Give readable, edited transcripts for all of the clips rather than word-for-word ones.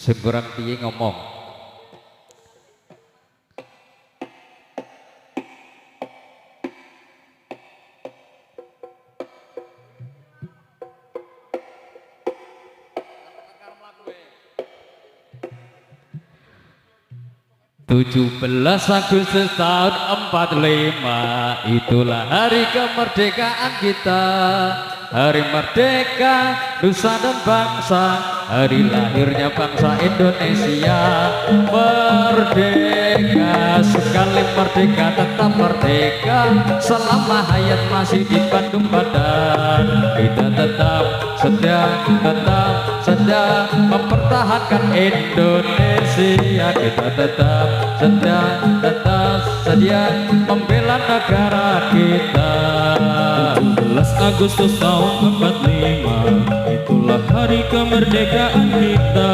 Sing kurang piye ngomong. Tujuh 17 Agustus tahun 45, itulah hari kemerdekaan kita. Hari merdeka, nusa dan bangsa, hari lahirnya bangsa Indonesia. Merdeka, sekali merdeka tetap merdeka, selama hayat masih di Bandung Badan. Kita tetap setia mempertahankan Indonesia. Kita tetap setia membela negara kita. 17 Agustus tahun 45, itulah hari kemerdekaan kita.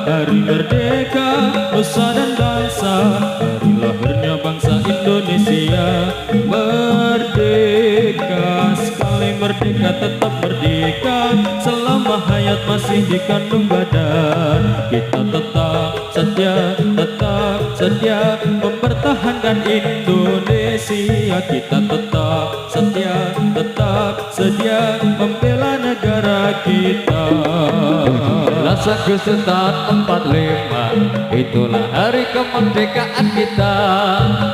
Hari merdeka, nusa dan bangsa, hari lahirnya bangsa Indonesia. Merdeka, sekali merdeka tetap merdeka, selama hayat masih dikandung badan. Kita tetap setia mempertahankan Indonesia. Kita tetap setia membela negara kita. 17 Agustus tahun 45, itulah hari kemerdekaan kita.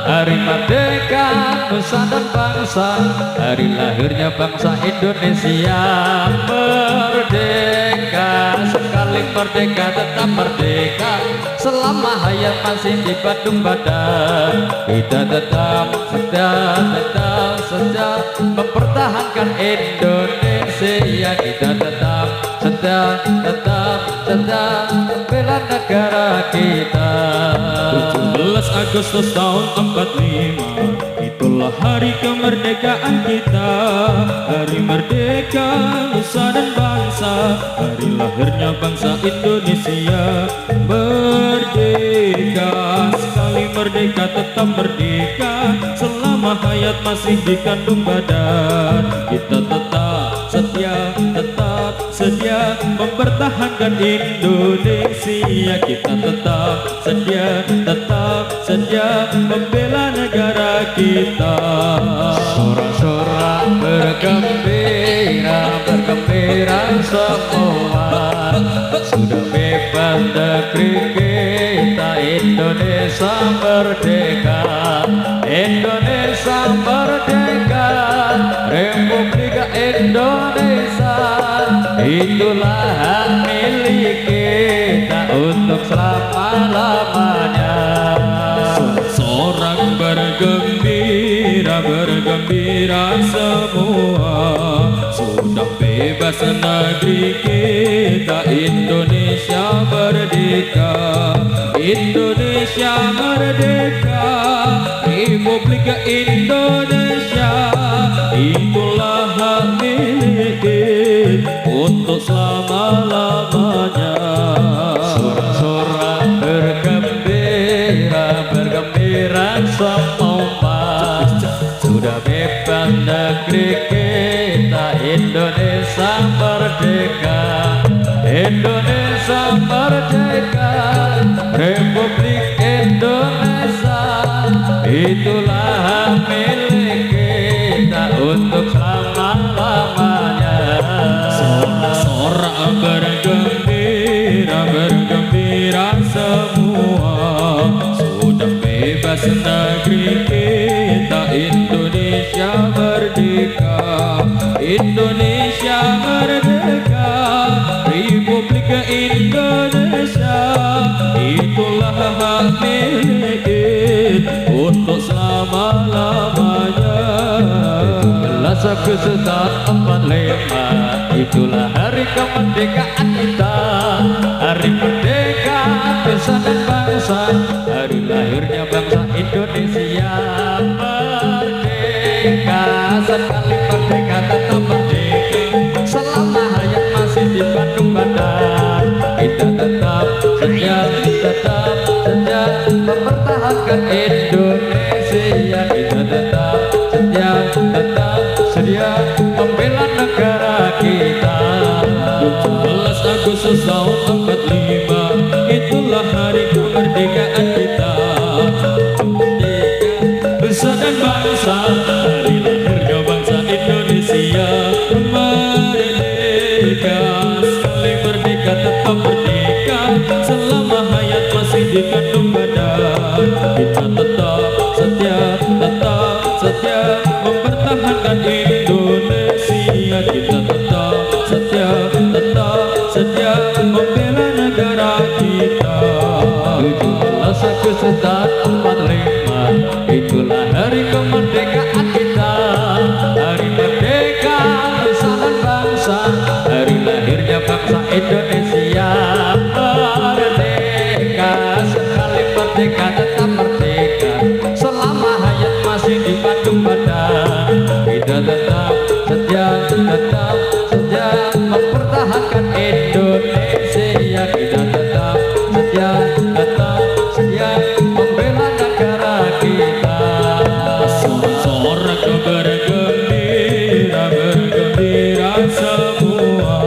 Hari merdeka, nusa dan bangsa, hari lahirnya bangsa Indonesia. Merdeka, sekali merdeka tetap merdeka, selama hayat masih di Bandung Badan. Kita tetap setia mempertahankan Indonesia. Kita tetap setia membela negara kita. 17 Agustus tahun 45, itulah hari kemerdekaan kita. Hari merdeka, nusa dan bangsa, hari lahirnya bangsa Indonesia. Merdeka, sekali merdeka tetap merdeka, selama hayat masih dikandung badan. Kita tetap setia mempertahankan Indonesia. Kita tetap setia membela negara kita. Sorak-sorak bergembira semua, sudah bebas negeri kita. Indonesia merdeka, Indonesia merdeka, Republik Indonesia. Itulah hak milik kita untuk selama-lamanya. Sorak bergembira semua, sudah bebas negeri kita. Indonesia merdeka, Indonesia merdeka, Republik Indonesia. Itulah hak milik kita untuk selama-lamanya. Sorak-sorak bergembira semua, sudah bebas negeri kita. Indonesia merdeka, Indonesia merdeka, Republik Indonesia. Itulah hak milik kita untuk selama-lamanya. Sorak bergembira semua, sudah bebas negeri kita. Indonesia merdeka, Indonesia merdeka, Republik Indonesia. Itulah hak milik kita untuk selama-lamanya. 17 Agustus tahun 45, itulah hari kemerdekaan kita. Hari merdeka, nusa dan bangsa, hari lahirnya bangsa Indonesia. Merdeka, sekali merdeka tetap merdeka, selama hayat masih di Bandung Badan. Kita tetap setia mempertahankan Indonesia. Kita tetap setia membela negara kita. 17 Agustus tahun 45, mempertahankan Indonesia. Kita tetap setia membela negara kita. 17 Agustus 45, itulah hari kemerdekaan kita. Hari merdeka nusa dan bangsa, hari lahirnya bangsa Indonesia. Merdeka, sekali merdeka tetap merdeka. Selama hayat masih di Bandung Badan, kita tetap setia mempertahankan Indonesia. Kita tetap setia membela negara kita. Sorak-sorak bergembira semua,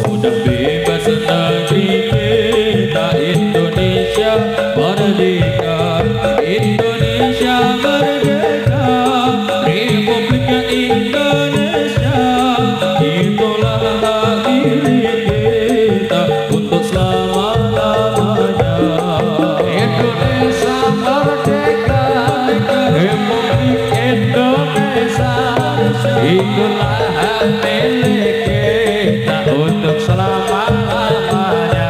sudah bebas negeri kita. Indonesia merdeka, Indonesia merdeka, Republiknya Indonesia. Itulah hak milik kita untuk selama-lamanya. Indonesia merdeka, Republik Indonesia, itulah hak milik kita untuk selama-lamanya.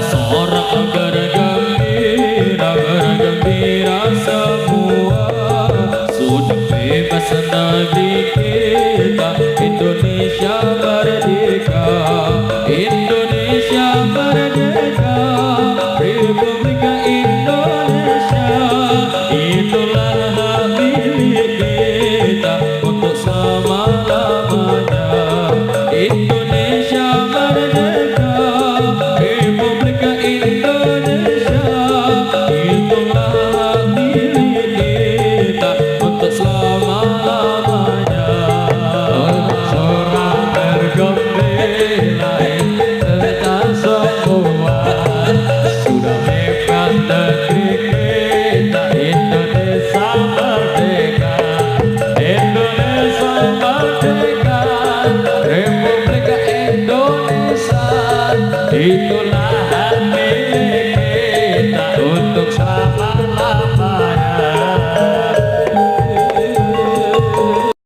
Sorak bergembira semua, sudah bebas negeri kita.